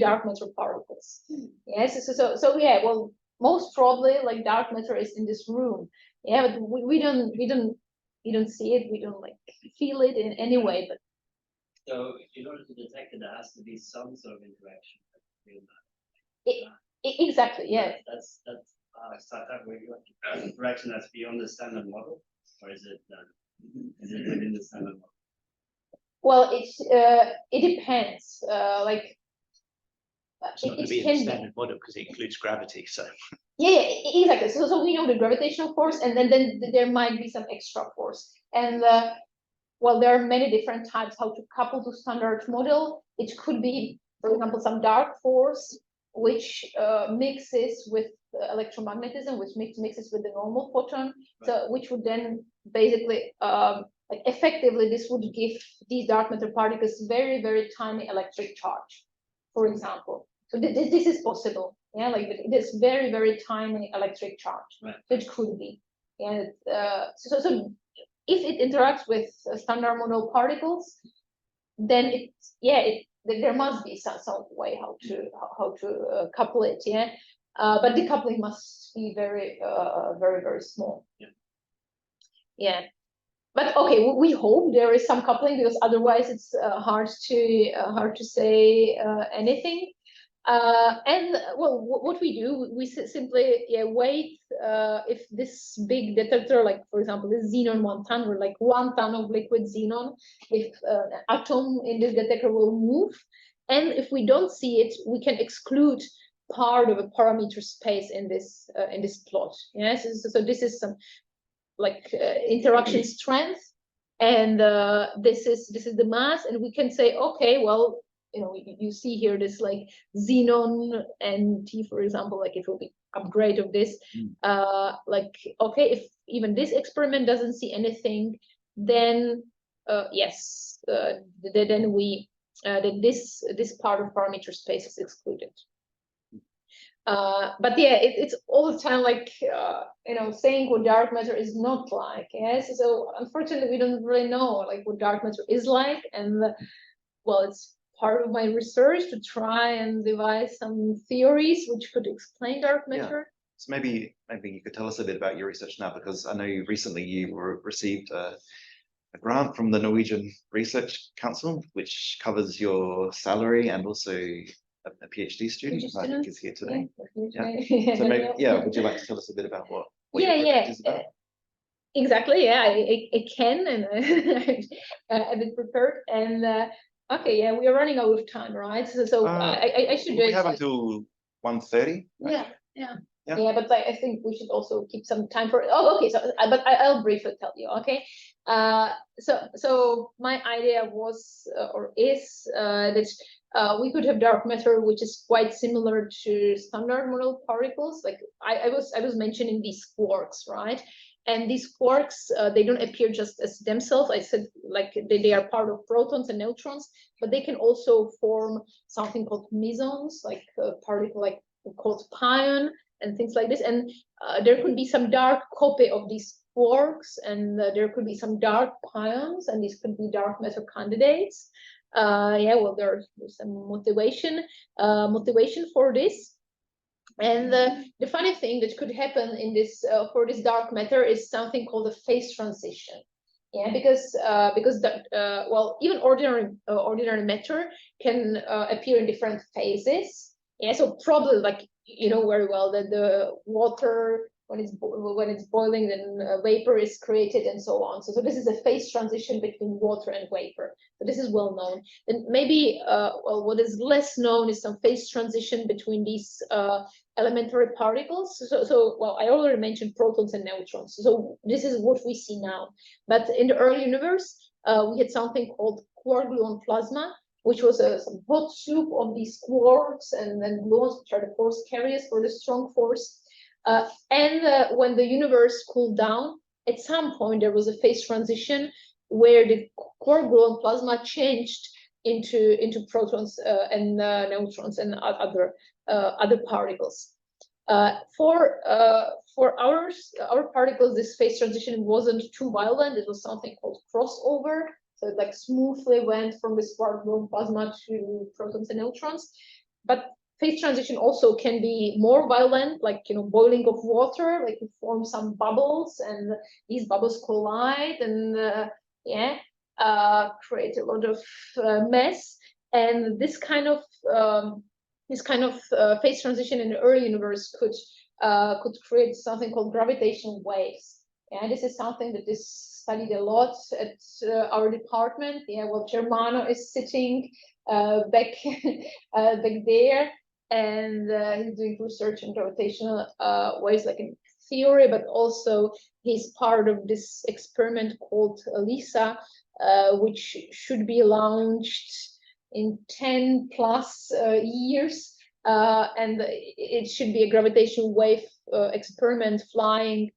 dark matter particles. Yes. So yeah. Well, most probably like dark matter is in this room. Yeah, but we don't see it. We don't like feel it in any way. But so in order to detect it, there has to be some sort of interaction. Exactly, yeah. That's interaction that's beyond the standard model, or is it within the standard model? Well, it depends. Like it's not going to be in the standard model because it includes gravity. So yeah, exactly. So we know the gravitational force, and then there might be some extra force. And well, there are many different types how to couple to standard model. It could be, for example, some dark force which mixes with electromagnetism, which mixes with the normal photon. Right. So which would then basically like effectively this would give these dark matter particles very, very tiny electric charge, for example. So this is possible. Yeah, like it is very, very tiny electric charge. Right. So it could be. And so if it interacts with standard model particles, then there must be some way how to couple it. Yeah, but the coupling must be very, very small. Yeah. But okay, we hope there is some coupling, because otherwise it's hard to say anything. And well, what we do, we simply wait if this big detector, like for example this xenon 1 ton, or like 1 ton of liquid xenon, if an atom in this detector will move, and if we don't see it, we can exclude part of a parameter space in this plot. Yes, so this is some like interaction strength, and this is the mass, and we can say, okay, well, you see here this like xenon NT, for example, like it will be upgrade of this. Like, okay, if even this experiment doesn't see anything, then yes, then we then this part of parameter space is excluded. But yeah, it's all the time like saying what dark matter is not like. Yes, so unfortunately we don't really know like what dark matter is like, and well, it's part of my research to try and devise some theories which could explain dark matter. So maybe you could tell us a bit about your research now, because I know you recently received a grant from the Norwegian Research Council, which covers your salary and also a PhD student who I think is here today. Yeah. So maybe, would you like to tell us a bit about what your project is about? Exactly. Yeah, I can, and I've been prepared. And okay, yeah, we are running out of time, right? So I should do it. We have until 1:30. Yeah, but I think we should also keep some time for it. Oh, okay. So, but I'll briefly tell you. Okay. So my idea was or is that we could have dark matter, which is quite similar to standard model particles. Like I was mentioning these quarks, right? And these quarks, they don't appear just as themselves. I said like they are part of protons and neutrons, but they can also form something called mesons, like a particle like called pion and things like this. And there could be some dark copy of these quarks, and there could be some dark pions, and these could be dark matter candidates. Well, there's some motivation for this. And the funny thing that could happen in this for this dark matter is something called a phase transition. Yeah, because well, even ordinary matter can appear in different phases. Yeah, so probably like you know very well that the water when it's boiling, then vapor is created and so on. So this is a phase transition between water and vapor. So this is well known. And maybe well, what is less known is some phase transition between these elementary particles. So well, I already mentioned protons and neutrons. So this is what we see now. But in the early universe, we had something called quark-gluon plasma, which was some hot soup of these quarks and then gluons, which are the force carriers for the strong force. And when the universe cooled down, at some point there was a phase transition where the quark-gluon plasma changed into protons and neutrons and other particles. For our particles, this phase transition wasn't too violent. It was something called crossover. So it like smoothly went from this quark-gluon plasma to protons and neutrons. But phase transition also can be more violent, like boiling of water, like you form some bubbles, and these bubbles collide and create a lot of mess. And this kind of phase transition in the early universe could create something called gravitational waves. And this is something that is studied a lot at our department. Yeah, well, Germano is sitting back there, and he's doing research in gravitational waves, like in theory, but also he's part of this experiment called LISA, which should be launched in 10 plus years, and it should be a gravitational wave experiment flying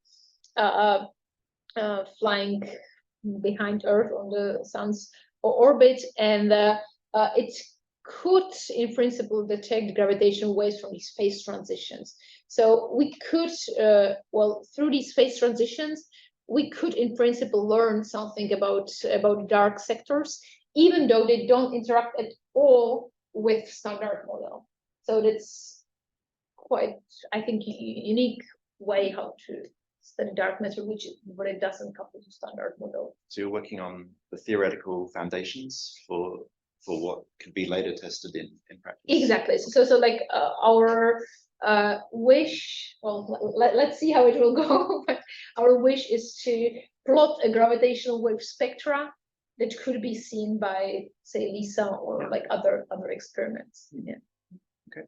behind Earth on the sun's orbit, and it could, in principle, detect gravitational waves from these phase transitions. So we could, well, through these phase transitions, we could, in principle, learn something about dark sectors, even though they don't interact at all with standard model. So that's quite, I think, unique way how to study dark matter, which really doesn't couple to standard model. So you're working on the theoretical foundations for what could be later tested in practice. Exactly. So like our wish, well, let's see how it will go, but our wish is to plot a gravitational wave spectra that could be seen by, say, LISA or like other experiments. Yeah. Okay.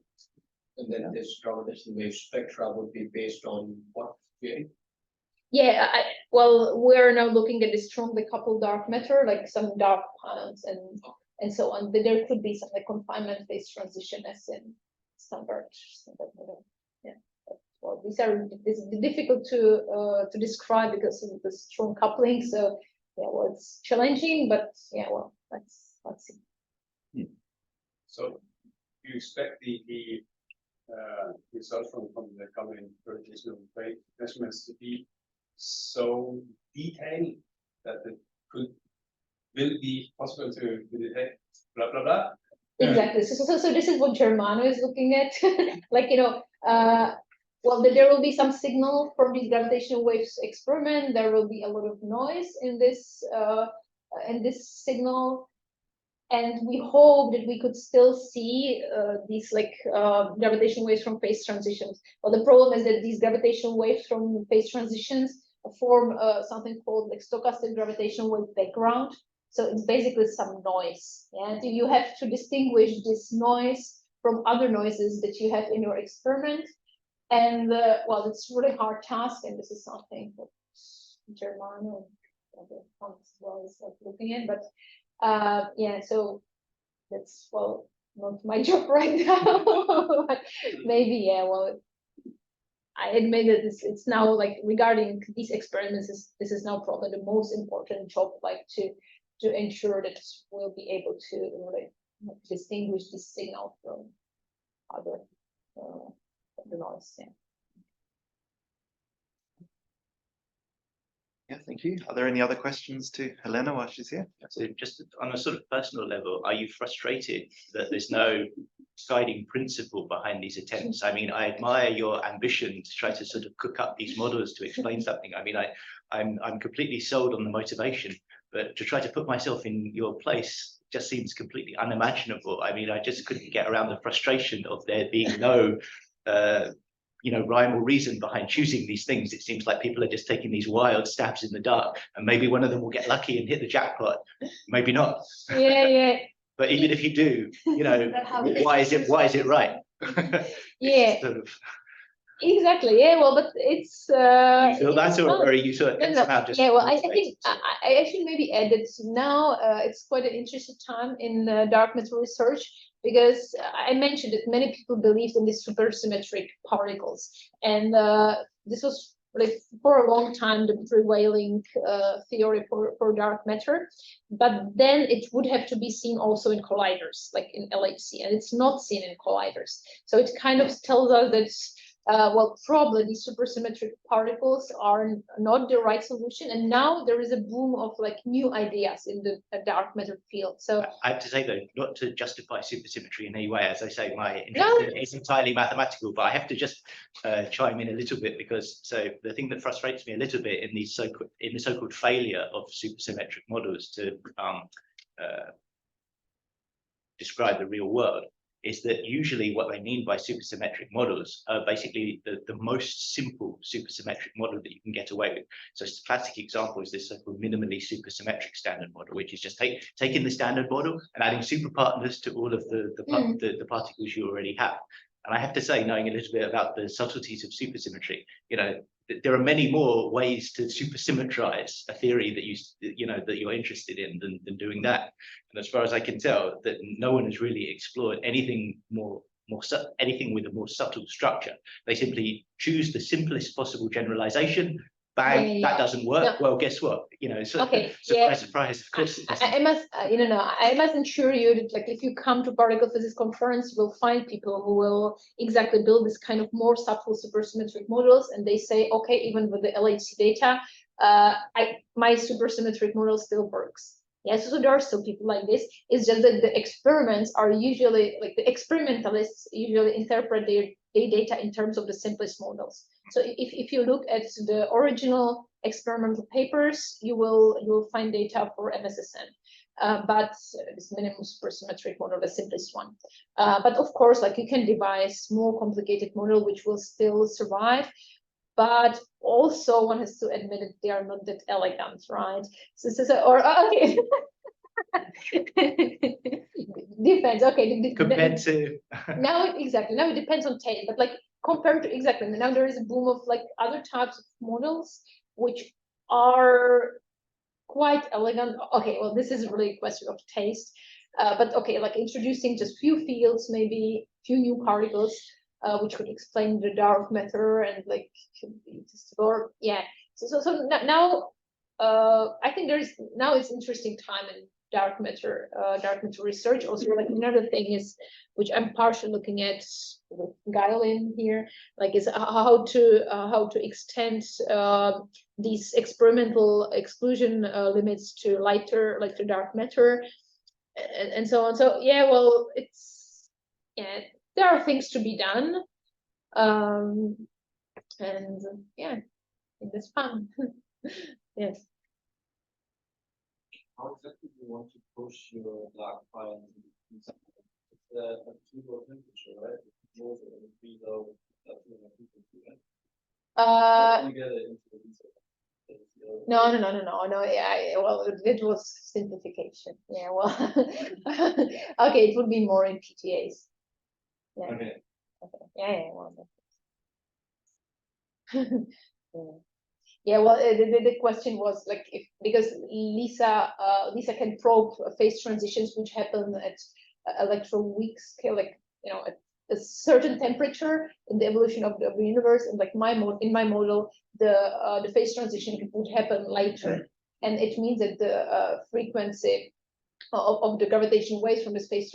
And then this gravitational wave spectra would be based on what theory? Yeah, well, we're now looking at the strongly coupled dark matter, like some dark pions and and so on. But there could be some like confinement phase transition as in standard model. Yeah. Well, this is difficult to describe because of the strong coupling. So yeah, well, it's challenging, but yeah, well, let's see. So you expect the results from the coming gravitational wave measurements to be so detailed that it will be possible to detect blah blah blah? Exactly. So this is what Germano is looking at. Like, well, there will be some signal from these gravitational waves experiment. There will be a lot of noise in this signal, and we hope that we could still see these like gravitational waves from phase transitions. Well, the problem is that these gravitational waves from phase transitions form something called like stochastic gravitational wave background. So it's basically some noise. And you have to distinguish this noise from other noises that you have in your experiment. And well, it's a really hard task, and this is something that Germano and other funds as well is like looking at. But yeah, so that's, well, not my job right now. But maybe, yeah, well, I admit that it's now like regarding these experiments, this is now probably the most important job, like to ensure that we'll be able to really distinguish this signal from other the noise. Yeah. Yeah, thank you. Are there any other questions to Helena while she's here? So just on a sort of personal level, are you frustrated that there's no guiding principle behind these attempts? I mean, I admire your ambition to try to sort of cook up these models to explain something. I mean, I'm completely sold on the motivation, but to try to put myself in your place just seems completely unimaginable. I mean, I just couldn't get around the frustration of there being no rhyme or reason behind choosing these things. It seems like people are just taking these wild stabs in the dark, and maybe one of them will get lucky and hit the jackpot, maybe not. Yeah. But even if you do, why is it right? Yeah. Sort of, exactly. Yeah. Well, but it's. you feel that, or are you sort of somehow just? Yeah. Well, I think I should maybe add that now it's quite an interesting time in dark matter research, because I mentioned that many people believed in these supersymmetric particles, and this was like for a long time the prevailing theory for dark matter. But then it would have to be seen also in colliders, like in LHC, and it's not seen in colliders. So it kind of tells us that well, probably these supersymmetric particles are not the right solution. And now there is a boom of like new ideas in the dark matter field. So I have to say though, not to justify supersymmetry in any way, as I say, my interest is entirely mathematical, but I have to just chime in a little bit, because so the thing that frustrates me a little bit in these in the so-called failure of supersymmetric models to describe the real world is that usually what they mean by supersymmetric models are basically the most simple supersymmetric model that you can get away with. So a classic example is this so-called minimally supersymmetric standard model, which is just taking the standard model and adding superpartners to all of the particles you already have. And I have to say, knowing a little bit about the subtleties of supersymmetry, there are many more ways to supersymmetrize a theory that you're interested in than doing that. And as far as I can tell, that no one has really explored anything anything with a more subtle structure. They simply choose the simplest possible generalization. Bang, that doesn't work. No. Well, guess what? Surprise, of course. I must, I must ensure you that, like, if you come to particle physics conference, you will find people who will exactly build this kind of more subtle supersymmetric models, and they say, okay, even with the LHC data, my supersymmetric model still works. Yes, so there are still people like this. It's just that the experiments are usually, like, the experimentalists usually interpret their data in terms of the simplest models. So if you look at the original experimental papers, you will find data for MSSN, but this minimum supersymmetric model, the simplest one. But of course, like, you can devise more complicated model which will still survive. But also one has to admit that they are not that elegant, right? Okay. Depends. Okay. Compared to now, exactly. Now it depends on taste, but like compared to exactly now there is a boom of like other types of models which are quite elegant. Okay, well, this is really a question of taste. But okay, like introducing just few fields, maybe few new particles, which could explain the dark matter and like explore. Yeah. So now, I think now it's interesting time in dark matter research. Also, like another thing is, which I'm partially looking at with Gailin here, like is how to extend these experimental exclusion limits to lighter, like to dark matter, and so on. So yeah, well, there are things to be done, and yeah, I think that's fun. Yes. How exactly do you want to push your dark file in something? It's a keyboard temperature, right? It's more than below that you get it into the detail. No. Yeah, well, it was simplification. Yeah, well, okay, it would be more in PTAs. Yeah. Okay. Yeah. Well, yeah. Yeah, well, the question was like if because Lisa can probe phase transitions which happen at electron-weak scale, like at a certain temperature in the evolution of the universe, and like in my model, the phase transition would happen later, and it means that the frequency of the gravitational waves from the phase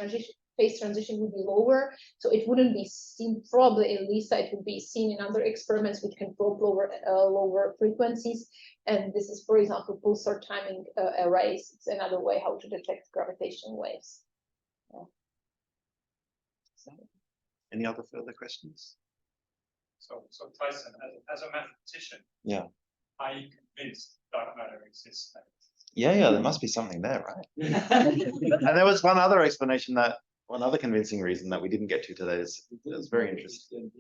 transition would be lower, so it wouldn't be seen probably in LISA. It would be seen in other experiments which can probe lower frequencies, and this is, for example, pulsar timing arrays. It's another way how to detect gravitational waves. Any other further questions? So Tyson, as a mathematician, Yeah. are you convinced dark matter exists? Yeah, there must be something there, right? And there was one other explanation, one other convincing reason that we didn't get to today is very interesting.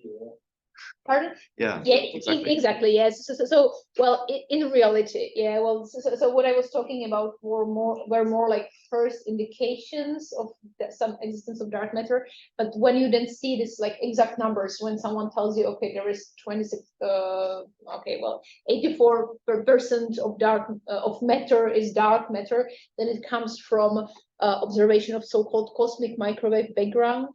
Pardon? Yeah. Yeah, exactly. Yes. So well, in reality, yeah. Well, so what I was talking about were more like first indications of some existence of dark matter. But when you then see this like exact numbers, when someone tells you, okay, there is 26, okay, well, 84% of matter is dark matter, then it comes from observation of so-called cosmic microwave background.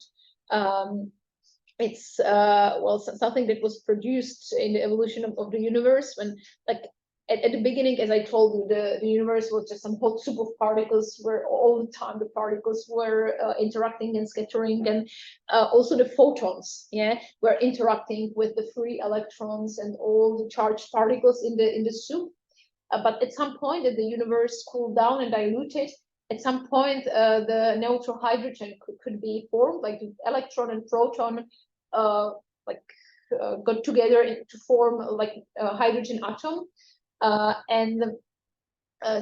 It's well, something that was produced in the evolution of the universe, when like at the beginning, as I told you, the universe was just some hot soup of particles where all the time the particles were interacting and scattering, and also the photons, were interacting with the free electrons and all the charged particles in the soup. But at some point, the universe cooled down and diluted. At some point, the neutral hydrogen could be formed, like the electron and proton got together to form like a hydrogen atom, and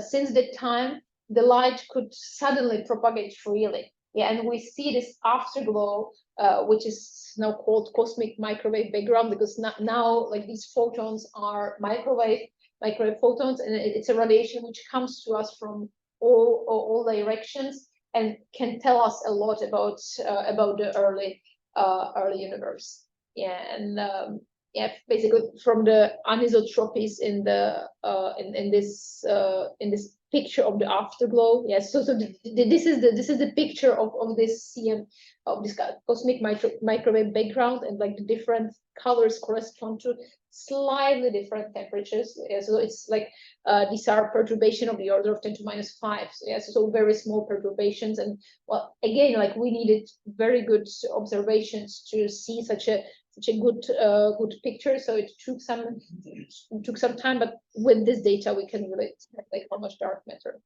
since that time the light could suddenly propagate freely, and we see this afterglow, which is now called cosmic microwave background, because now like these photons are microwave photons, and it's a radiation which comes to us from all directions and can tell us a lot about the early universe. And basically from the anisotropies in this picture of the afterglow. So this is the picture of this CM, of this cosmic microwave background, and like the different colors correspond to slightly different temperatures. So it's like these are perturbation of the order of 10 to minus 5. So very small perturbations, and well, again, like we needed very good observations to see such a good picture. So it took some time, but with this data we can really expect like how much dark matter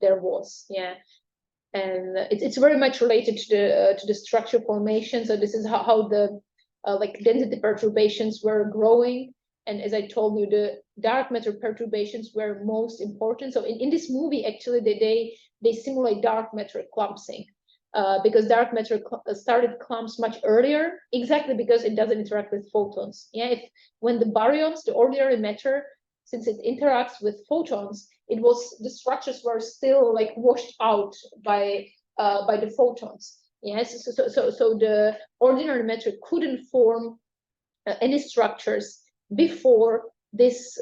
there was. And it's very much related to the structure formation. So this is how the like density perturbations were growing, and as I told you, the dark matter perturbations were most important. So in this movie, actually, they simulate dark matter clumpsing, because dark matter started clumps much earlier, exactly because it doesn't interact with photons. When the baryons, the ordinary matter, since it interacts with photons, the structures were still like washed out by the photons. So the ordinary matter couldn't form any structures before this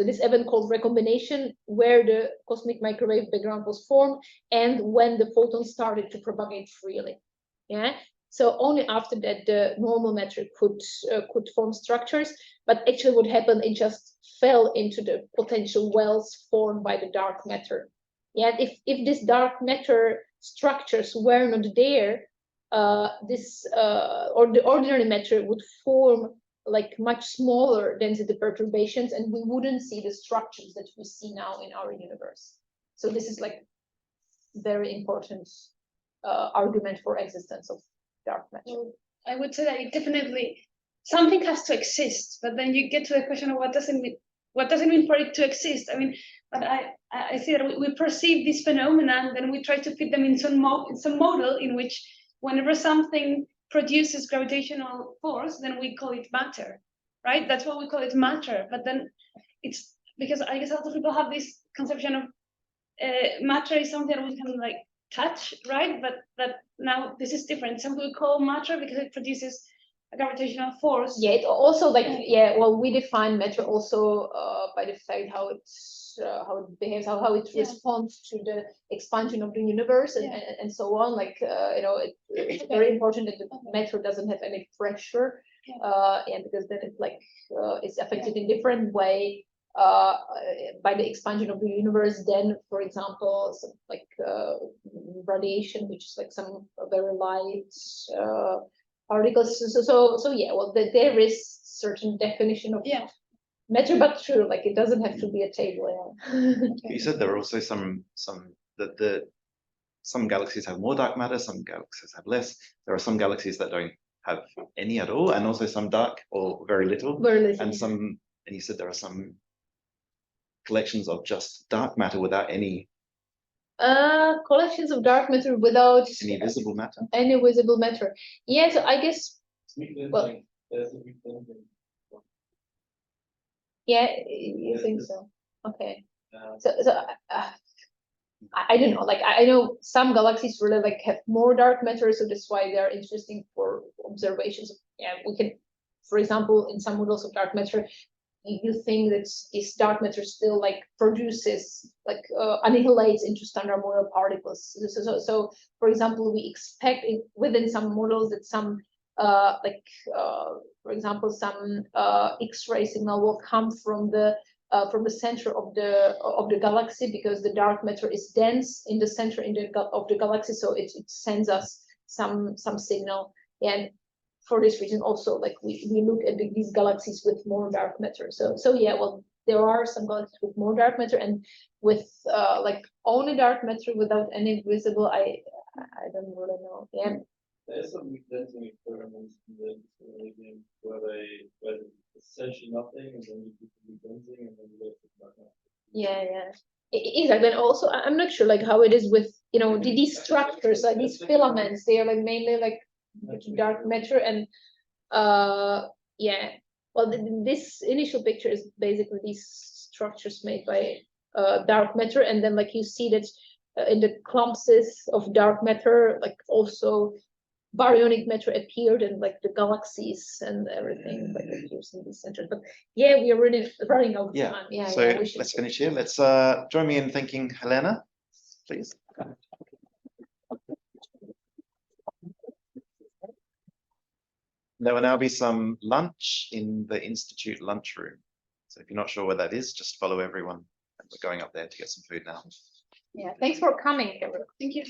this event called recombination, where the cosmic microwave background was formed and when the photons started to propagate freely. Yeah. So only after that the normal matter could form structures, but actually what happened, it just fell into the potential wells formed by the dark matter. Yeah, if this dark matter structures were not there, or the ordinary matter would form like much smaller density perturbations, and we wouldn't see the structures that we see now in our universe. So this is like very important argument for existence of dark matter. Well, I would say that it definitely, something has to exist, but then you get to the question of what does it mean for it to exist? I mean, but I see that we perceive this phenomenon, and then we try to fit them in some model in which whenever something produces gravitational force, then we call it matter, right? That's what we call it, matter. But then it's because I guess a lot of people have this conception of matter is something that we can like touch, right? But now this is different. Some people call matter because it produces a gravitational force. Yeah, it also like, yeah, well, we define matter also by the fact how it behaves, how it responds to the expansion of the universe and so on. Like it's very important that the matter doesn't have any pressure, and because then it like is affected in different way by the expansion of the universe. Then, for example, some like radiation, which is like some very light particles. So yeah, well, there is certain definition of matter, but true, like it doesn't have to be a table. You said there are also some galaxies have more dark matter, some galaxies have less. There are some galaxies that don't have any at all, and also some dark or very little. And some, and you said there are some collections of just dark matter without any collections of dark matter without any visible matter. Any visible matter. Yeah, so I guess. Well, yeah, you think so? Okay. So I don't know. Like I know some galaxies really like have more dark matter, so that's why they are interesting for observations. Yeah, we can, for example, in some models of dark matter, you think that this dark matter still like produces like annihilates into standard model particles. So for example, we expect within some models that some for example, some X-ray signal will come from the center of the galaxy, because the dark matter is dense in the center of the galaxy, so it sends us some signal. And for this reason also, like we look at these galaxies with more dark matter. So yeah, well, there are some galaxies with more dark matter, and with like only dark matter without any visible, I don't really know. Yeah. There's some densing experiments in the where essentially nothing, and then you do the densing, and then you get dark matter. Yeah. Exactly. And also, I'm not sure like how it is with these structures, like these filaments. They are like mainly like dark matter, and well, this initial picture is basically these structures made by dark matter, and then like you see that in the clumps of dark matter, like also baryonic matter appeared, and like the galaxies and everything like appears in the center. But yeah, we are really running out of time. So let's finish here. Let's join me in thanking Helena, please. There will now be some lunch in the Institute lunchroom. So if you're not sure where that is, just follow everyone. And we're going up there to get some food now. Yeah, thanks for coming, everyone. Thank you.